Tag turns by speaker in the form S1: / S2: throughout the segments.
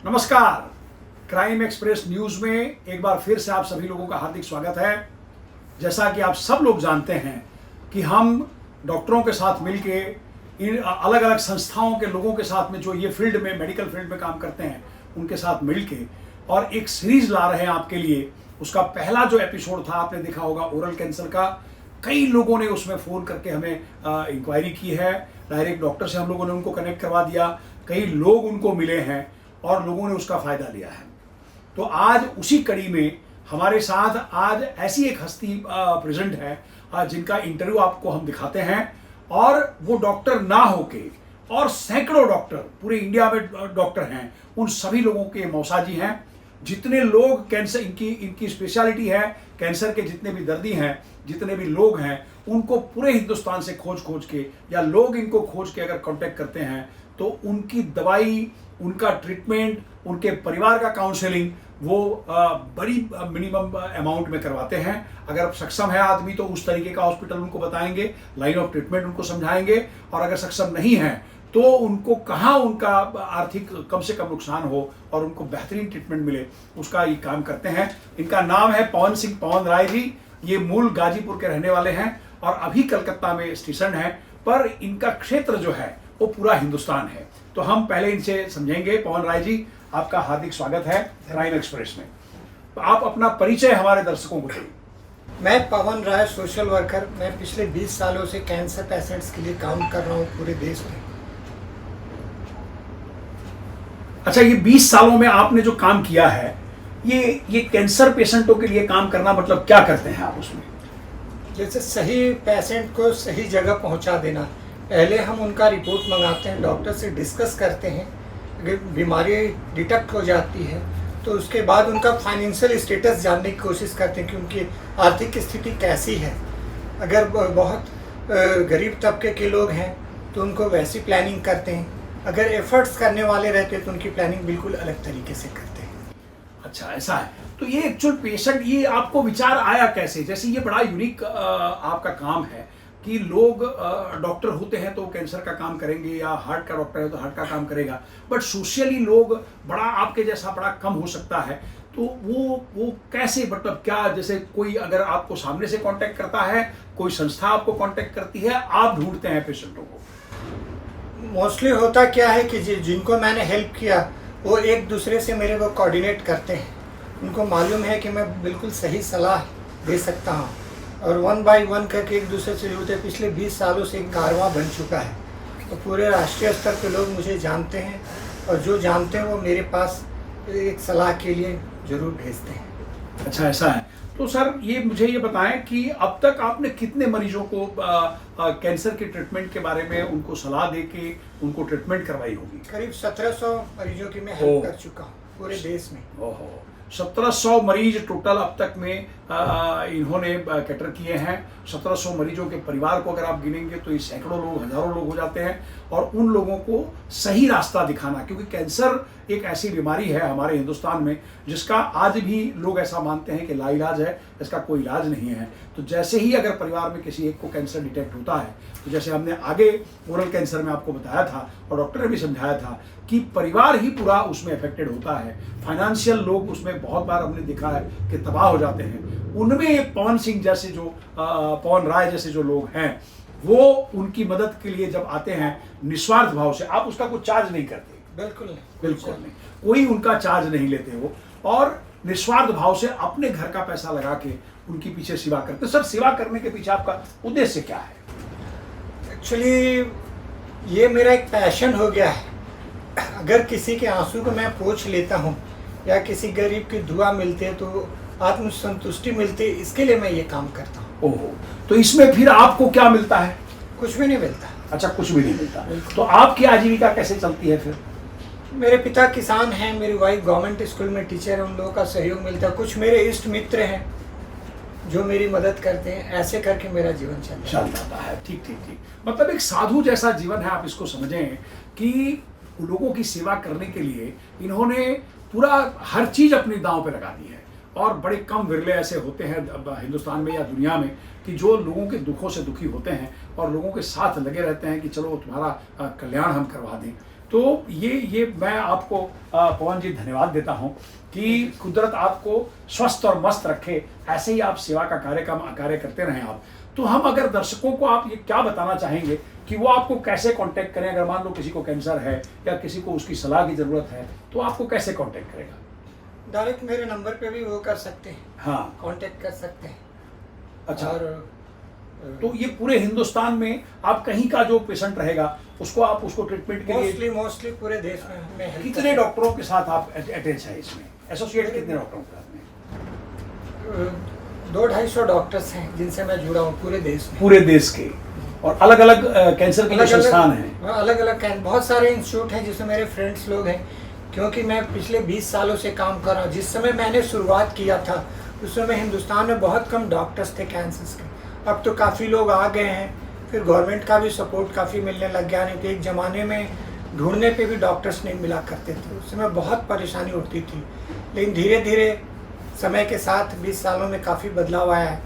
S1: नमस्कार। Crime express news में एक बार फिर से आप सभी लोगों का हार्दिक स्वागत है। जैसा कि आप सब लोग जानते हैं कि हम डॉक्टरों के साथ मिलके इन अलग अलग संस्थाओं के लोगों के साथ में जो ये फील्ड में मेडिकल फील्ड में काम करते हैं उनके साथ मिलके और एक सीरीज ला रहे हैं आपके लिए। उसका पहला जो एपिसोड था आपने देखा होगा ओरल कैंसर का। कई लोगों ने उसमें फ़ोन करके हमें इंक्वायरी की है। डायरेक्ट डॉक्टर से हम लोगों ने उनको कनेक्ट करवा दिया। कई लोग उनको मिले हैं और लोगों ने उसका फ़ायदा लिया है। तो आज उसी कड़ी में हमारे साथ आज ऐसी एक हस्ती प्रेजेंट है जिनका इंटरव्यू आपको हम दिखाते हैं। और वो डॉक्टर ना होके और सैकड़ों डॉक्टर पूरे इंडिया में डॉक्टर हैं, उन सभी लोगों के मौसाजी हैं। जितने लोग कैंसर इनकी स्पेशलिटी है, कैंसर के जितने भी दर्दी हैं, जितने भी लोग हैं, उनको पूरे हिंदुस्तान से खोज के या लोग इनको खोज के अगर कांटेक्ट करते हैं तो उनकी दवाई, उनका ट्रीटमेंट, उनके परिवार का काउंसलिंग वो बड़ी मिनिमम अमाउंट में करवाते हैं। अगर सक्षम है आदमी तो उस तरीके का हॉस्पिटल उनको बताएंगे, लाइन ऑफ ट्रीटमेंट उनको समझाएंगे। और अगर सक्षम नहीं है तो उनको कहाँ उनका आर्थिक कम से कम नुकसान हो और उनको बेहतरीन ट्रीटमेंट मिले, उसका ये काम करते हैं। इनका नाम है पवन राय जी। ये मूल गाजीपुर के रहने वाले हैं और अभी कलकत्ता में स्टेशन है, पर इनका क्षेत्र जो है वो पूरा हिंदुस्तान है। तो हम पहले इनसे समझेंगे। पवन राय जी, आपका हार्दिक स्वागत है क्राइम एक्सप्रेस में। तो आप अपना परिचय हमारे दर्शकों को दें।
S2: मैं पवन राय, सोशल वर्कर। मैं पिछले 20 सालों से कैंसर पेशेंट्स के लिए काम कर रहा हूँ पूरे देश में।
S1: अच्छा, ये 20 सालों में आपने जो काम किया है, ये कैंसर पेशेंटों के लिए काम करना मतलब क्या करते हैं आप उसमें?
S2: जैसे सही पेशेंट को सही जगह पहुंचा देना। पहले हम उनका रिपोर्ट मंगाते हैं, डॉक्टर से डिस्कस करते हैं। अगर बीमारी डिटेक्ट हो जाती है तो उसके बाद उनका फाइनेंशियल स्टेटस जानने की कोशिश करते हैं कि उनकी आर्थिक स्थिति कैसी है। अगर बहुत गरीब तबके के लोग हैं तो उनको वैसी प्लानिंग करते हैं। अगर एफर्ट्स करने वाले रहते हैं तो उनकी प्लानिंग बिल्कुल अलग तरीके से करते हैं।
S1: अच्छा, ऐसा है। तो ये एक्चुअल पेशेंट, ये आपको विचार आया कैसे? जैसे ये बड़ा यूनिक आपका काम है कि लोग डॉक्टर होते हैं तो कैंसर का काम करेंगे, या हार्ट का डॉक्टर है तो हार्ट का काम करेगा, बट सोशली लोग बड़ा आपके जैसा बड़ा कम हो सकता है। तो वो कैसे, मतलब क्या, जैसे कोई अगर आपको सामने से कांटेक्ट करता है, कोई संस्था आपको कांटेक्ट करती है, आप ढूंढते हैं पेशेंटों को?
S2: मोस्टली होता क्या है कि जिनको मैंने हेल्प किया वो एक दूसरे से मेरे को कोऑर्डिनेट करते हैं। उनको मालूम है कि मैं बिल्कुल सही सलाह दे सकता हूँ और 1 बाय 1 करके एक दूसरे से जुड़ते। पिछले 20 सालों से एक कारवां बन चुका है। तो पूरे राष्ट्रीय स्तर पे लोग मुझे जानते हैं और जो जानते हैं वो मेरे पास एक सलाह के लिए ज़रूर भेजते हैं।
S1: अच्छा, ऐसा है। तो सर ये मुझे ये बताएं कि अब तक आपने कितने मरीजों को कैंसर के ट्रीटमेंट के बारे में उनको सलाह दे के उनको ट्रीटमेंट करवाई होगी?
S2: करीब 1700 मरीजों की मैं हेल्प कर चुका हूँ पूरे देश में।
S1: ओहो, 1700 मरीज टोटल अब तक में इन्होंने कैटर किए हैं। 1700 मरीजों के परिवार को अगर आप गिनेंगे तो ये सैकड़ों लोग, हजारों लोग हो जाते हैं। और उन लोगों को सही रास्ता दिखाना, क्योंकि कैंसर एक ऐसी बीमारी है हमारे हिंदुस्तान में जिसका आज भी लोग ऐसा मानते हैं कि लाइलाज है, इसका कोई इलाज नहीं है। तो जैसे ही अगर परिवार में किसी एक को कैंसर डिटेक्ट होता है, तो जैसे हमने आगे ओरल कैंसर में आपको बताया था और डॉक्टर ने भी समझाया था कि परिवार ही पूरा उसमें अफेक्टेड होता है। फाइनेंशियल लोग उसमें बहुत बार हमने देखा है कि तबाह हो जाते हैं। उनमें पवन सिंह जैसे जो पवन राय जैसे जो लोग हैं, वो उनकी मदद के लिए जब आते हैं निस्वार्थ भाव से, आप उसका कोई चार्ज नहीं करते?
S2: बिल्कुल नहीं,
S1: बिल्कुल नहीं, कोई उनका चार्ज नहीं लेते वो, और निस्वार्थ भाव से अपने घर का पैसा लगा के उनकी पीछे सेवा करते। सर, सेवा करने के पीछे आपका उद्देश्य क्या है?
S2: एक्चुअली ये मेरा एक पैशन हो गया है। अगर किसी के आंसू को मैं पोंछ लेता हूँ या किसी गरीब की दुआ मिलती है तो आत्मसंतुष्टि मिलती है, इसके लिए मैं ये काम करता हूँ।
S1: ओहो, तो इसमें फिर आपको क्या मिलता है?
S2: कुछ भी नहीं मिलता।
S1: अच्छा, कुछ भी नहीं मिलता। तो आपकी आजीविका कैसे चलती है फिर?
S2: मेरे पिता किसान हैं, मेरी वाइफ गवर्नमेंट स्कूल में टीचर है, उन लोगों का सहयोग मिलता है। कुछ मेरे इष्ट मित्र हैं जो मेरी मदद करते हैं। ऐसे करके मेरा जीवन चल
S1: जाता है। ठीक ठीक ठीक, मतलब एक साधु जैसा जीवन है। आप इसको समझें कि लोगों की सेवा करने के लिए इन्होंने पूरा हर चीज़ अपनी दांव पे लगा दी है। और बड़े कम विरले ऐसे होते हैं हिंदुस्तान में या दुनिया में कि जो लोगों के दुखों से दुखी होते हैं और लोगों के साथ लगे रहते हैं कि चलो तुम्हारा कल्याण हम करवा दें। तो ये मैं आपको पवन जी धन्यवाद देता हूँ कि कुदरत आपको स्वस्थ और मस्त रखे, ऐसे ही आप सेवा का कार्य करते रहें आप। तो हम अगर दर्शकों को आप ये क्या बताना चाहेंगे कि वो आपको कैसे कांटेक्ट करें, अगर मान लो किसी को कैंसर है या किसी को उसकी सलाह की ज़रूरत है तो आपको कैसे कांटेक्ट करेगा?
S2: डायरेक्ट मेरे नंबर पे भी वो कर सकते हैं,
S1: हाँ,
S2: कांटेक्ट कर सकते हैं।
S1: अच्छा।
S2: और
S1: तो ये पूरे हिंदुस्तान में आप कहीं का जो पेशेंट रहेगा उसको ट्रीटमेंट के लिए
S2: मोस्टली पूरे देश में help
S1: कितने
S2: करते
S1: डॉक्टरों के साथ आप अटैच है इसमें, एसोसिएट कितने डॉक्टरों के साथ में?
S2: हैं। 200-250 डॉक्टर्स हैं जिनसे मैं जुड़ा हूँ पूरे देश में।
S1: पूरे देश के, और अलग अलग कैंसर के जो संस्थान हैं?
S2: अलग अलग बहुत सारे इंस्टीट्यूट हैं जिसमें मेरे फ्रेंड्स लोग हैं, क्योंकि मैं पिछले 20 सालों से काम कर रहा हूँ। जिस समय मैंने शुरुआत किया था उस समय हिंदुस्तान में बहुत कम डॉक्टर्स थे कैंसर्स के, अब तो काफ़ी लोग आ गए हैं। फिर गवर्नमेंट का भी सपोर्ट काफ़ी मिलने लग गया, नहीं तो एक ज़माने में ढूंढने पे भी डॉक्टर्स नहीं मिला करते थे, उस समय बहुत परेशानी होती थी। लेकिन धीरे धीरे समय के साथ 20 सालों में काफ़ी बदलाव आया है।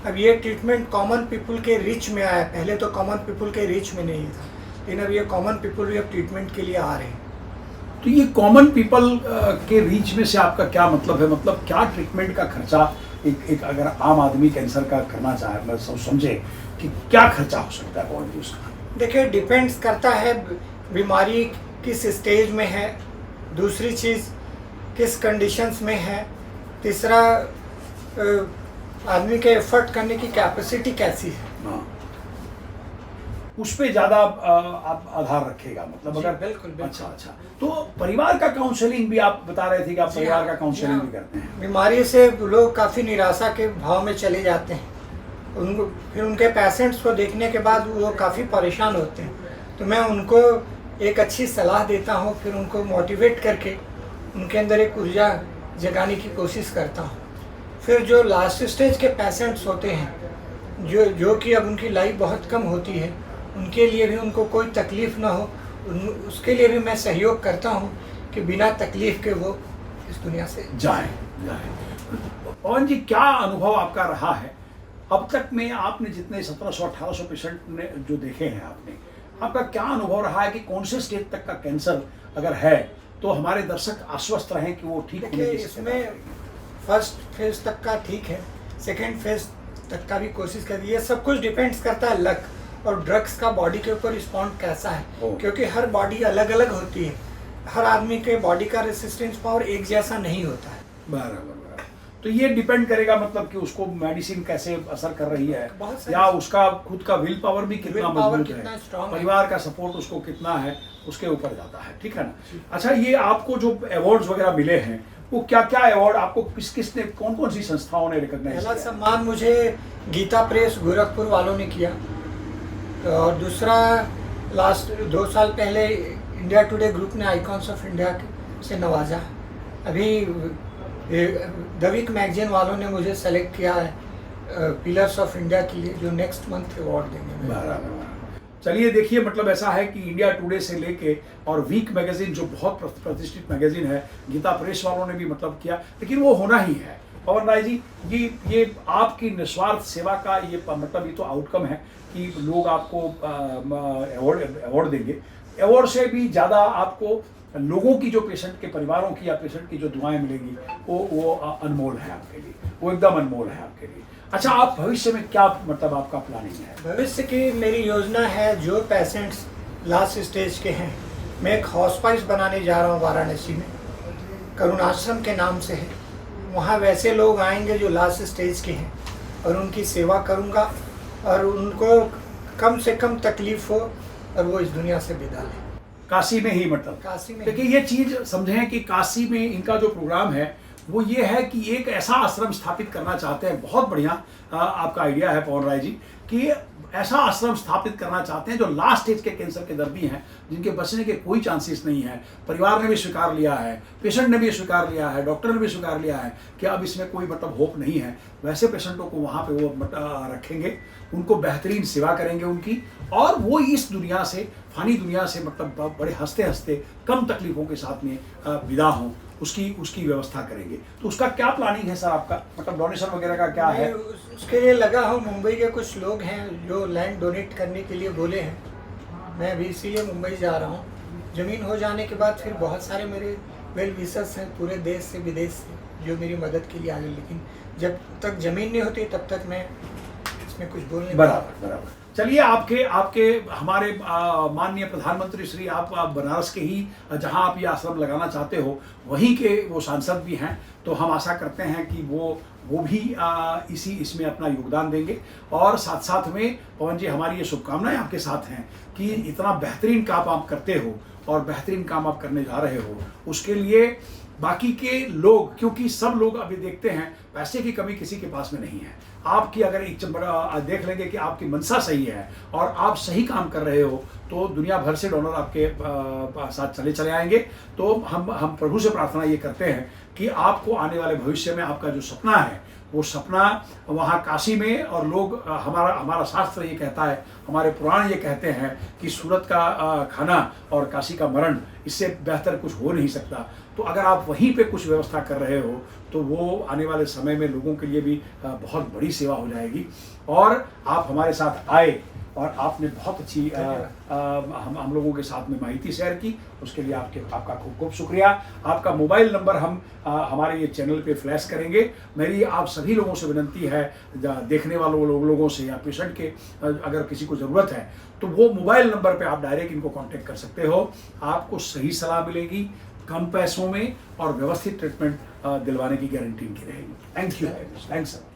S2: अब ये ट्रीटमेंट कॉमन पीपल के रीच में आया है, पहले तो कॉमन पीपल के रीच में नहीं था, लेकिन अब ये कॉमन पीपल भी अब ट्रीटमेंट के लिए आ रहे हैं।
S1: तो ये कॉमन पीपल के रीच में से आपका क्या मतलब है? मतलब क्या ट्रीटमेंट का खर्चा एक अगर आम आदमी कैंसर का करना चाहे, मतलब समझे कि क्या खर्चा हो सकता है पवन जी उसका?
S2: देखिए, डिपेंड्स करता है बीमारी किस स्टेज में है, दूसरी चीज़ किस कंडीशंस में है, तीसरा आदमी के एफर्ट करने की कैपेसिटी कैसी है।
S1: हाँ, उस पे ज़्यादा आप आधार रखेगा, मतलब अगर
S2: बिल्कुल।
S1: अच्छा। तो परिवार का काउंसलिंग भी आप बता रहे थे कि आप परिवार का काउंसलिंग भी करते हैं?
S2: बीमारी से लोग काफ़ी निराशा के भाव में चले जाते हैं, उनको फिर उनके पेशेंट्स को देखने के बाद वो काफ़ी परेशान होते हैं, तो मैं उनको एक अच्छी सलाह देता हूँ, फिर उनको मोटिवेट करके उनके अंदर एक ऊर्जा जगाने की कोशिश करता हूँ। फिर जो लास्ट स्टेज के पेशेंट्स होते हैं जो कि अब उनकी लाइफ बहुत कम होती है, उनके लिए भी उनको कोई तकलीफ़ ना हो, उसके लिए भी मैं सहयोग करता हूँ कि बिना तकलीफ़ के वो इस दुनिया से
S1: जाएं। पवन जी, क्या अनुभव आपका रहा है अब तक में? आपने जितने 1700-1800 पेशेंट ने जो देखे हैं आपका क्या अनुभव रहा है कि कौन से स्टेज तक का कैंसर अगर है तो हमारे दर्शक आश्वस्त रहें कि वो ठीक होने की
S2: इसमें फर्स्ट फेज तक का ठीक है, सेकेंड फेज तक का भी कोशिश करिए। ये सब कुछ डिपेंड्स करता है लक और ड्रग्स का बॉडी के ऊपर रिस्पॉन्ड कैसा है, क्योंकि हर बॉडी अलग अलग होती है, हर आदमी के बॉडी का रेसिस्टेंस पावर एक जैसा नहीं होता है।
S1: बराबर। तो ये डिपेंड करेगा मतलब कि उसको मेडिसिन कैसे असर कर रही है, या उसका खुद का विल पावर भी कितना मजबूत है, परिवार का सपोर्ट उसको कितना है, उसके ऊपर जाता है, ठीक है ना? अच्छा, ये आपको जो अवार्ड्स वगैरह मिले हैं वो क्या क्या अवार्ड आपको किसने कौन सी संस्थाओं ने रिकॉग्नाइज किया?
S2: पहला सम्मान मुझे गीता प्रेस गोरखपुर वालों ने किया, और दूसरा लास्ट 2 साल पहले इंडिया टुडे ग्रुप ने आइकॉन्स ऑफ इंडिया से नवाजा। अभी द वीक मैगजीन वालों ने मुझे सेलेक्ट किया है पिलर्स ऑफ इंडिया के लिए, जो नेक्स्ट मंथ अवार्ड देंगे।
S1: बराबर। चलिए देखिए, मतलब ऐसा है कि इंडिया टुडे से लेके और वीक मैगजीन जो बहुत प्रतिष्ठित मैगजीन है, गीता प्रेस वालों ने भी मतलब किया, लेकिन वो होना ही है। पवन राय जी, ये आपकी निस्वार्थ सेवा का ये मतलब ये तो आउटकम है कि लोग आपको अवार्ड देंगे। अवार्ड से भी ज़्यादा आपको लोगों की, जो पेशेंट के परिवारों की या पेशेंट की जो दुआएं मिलेंगी वो अनमोल है आपके लिए, वो एकदम अनमोल है आपके लिए। अच्छा, आप भविष्य में क्या मतलब आपका प्लानिंग है?
S2: भविष्य की मेरी योजना है, जो पेशेंट्स लास्ट स्टेज के हैं, मैं एक हॉस्पिस बनाने जा रहा हूँ वाराणसी में, करुणाश्रम के नाम से है। वहाँ वैसे लोग आएंगे जो लास्ट स्टेज के हैं, और उनकी सेवा करूँगा, और उनको कम से कम तकलीफ हो और वो इस दुनिया से विदा लें।
S1: काशी में ही, मतलब
S2: काशी में।
S1: देखिए, ये चीज़ समझें कि काशी में इनका जो प्रोग्राम है वो ये है कि एक ऐसा आश्रम स्थापित करना चाहते हैं। बहुत बढ़िया आपका आइडिया है पवन राय जी, कि ऐसा आश्रम स्थापित करना चाहते हैं जो लास्ट स्टेज के कैंसर के दर्दी हैं, जिनके बचने के कोई चांसेस नहीं है। परिवार ने भी स्वीकार लिया है, पेशेंट ने भी स्वीकार लिया है, डॉक्टर ने भी स्वीकार लिया है कि अब इसमें कोई मतलब होप नहीं है। वैसे पेशेंटों को वहाँ पे वो रखेंगे, उनको बेहतरीन सेवा करेंगे उनकी, और वो इस दुनिया से, फानी दुनिया से मतलब बड़े हंसते हंसते कम तकलीफों के साथ में विदा हों, उसकी व्यवस्था करेंगे। तो उसका क्या प्लानिंग है सर आपका, मतलब डोनेशन वगैरह का क्या है?
S2: उसके लिए लगा हूँ, मुंबई के कुछ लोग हैं जो लैंड डोनेट करने के लिए बोले हैं, मैं भी इसीलिए मुंबई जा रहा हूँ। ज़मीन हो जाने के बाद फिर बहुत सारे मेरे वेल विशर्स हैं पूरे देश से विदेश से जो मेरी मदद के लिए आ गए, लेकिन जब तक ज़मीन नहीं होती तब तक मैं इसमें कुछ बोल नहीं पाता।
S1: बराबर बराबर। चलिए, आपके आपके हमारे माननीय प्रधानमंत्री श्री, आप बनारस के ही जहां आप ये आश्रम लगाना चाहते हो वहीं के वो सांसद भी हैं, तो हम आशा करते हैं कि वो भी इसमें अपना योगदान देंगे। और साथ साथ में पवन जी, हमारी ये शुभकामनाएं आपके साथ हैं कि इतना बेहतरीन काम आप करते हो और बेहतरीन काम आप करने जा रहे हो, उसके लिए बाकी के लोग, क्योंकि सब लोग अभी देखते हैं पैसे की कमी किसी के पास में नहीं है। आपकी अगर एक देख लेंगे कि आपकी मनसा सही है और आप सही काम कर रहे हो तो दुनिया भर से डोनर आपके साथ चले आएंगे। तो हम प्रभु से प्रार्थना ये करते हैं कि आपको आने वाले भविष्य में आपका जो सपना है वो सपना वहाँ काशी में, और लोग हमारा शास्त्र ये कहता है, हमारे पुराण ये कहते हैं कि सूरत का खाना और काशी का मरण, इससे बेहतर कुछ हो नहीं सकता। तो अगर आप वहीं पे कुछ व्यवस्था कर रहे हो तो वो आने वाले समय में लोगों के लिए भी बहुत बड़ी सेवा हो जाएगी। और आप हमारे साथ आए और आपने बहुत अच्छी हम लोगों के साथ में माहिती शेयर की, उसके लिए आपका खूब खूब शुक्रिया। आपका मोबाइल नंबर हम हमारे ये चैनल पे फ्लैश करेंगे। मेरी आप सभी लोगों से विनंती है, देखने वालों लोगों से या पेशेंट के अगर किसी को ज़रूरत है तो वो मोबाइल नंबर पे आप डायरेक्ट इनको कांटेक्ट कर सकते हो। आपको सही सलाह मिलेगी, कम पैसों में और व्यवस्थित ट्रीटमेंट दिलवाने की गारंटी इनकी रहेगी। Thank you, thanks sir.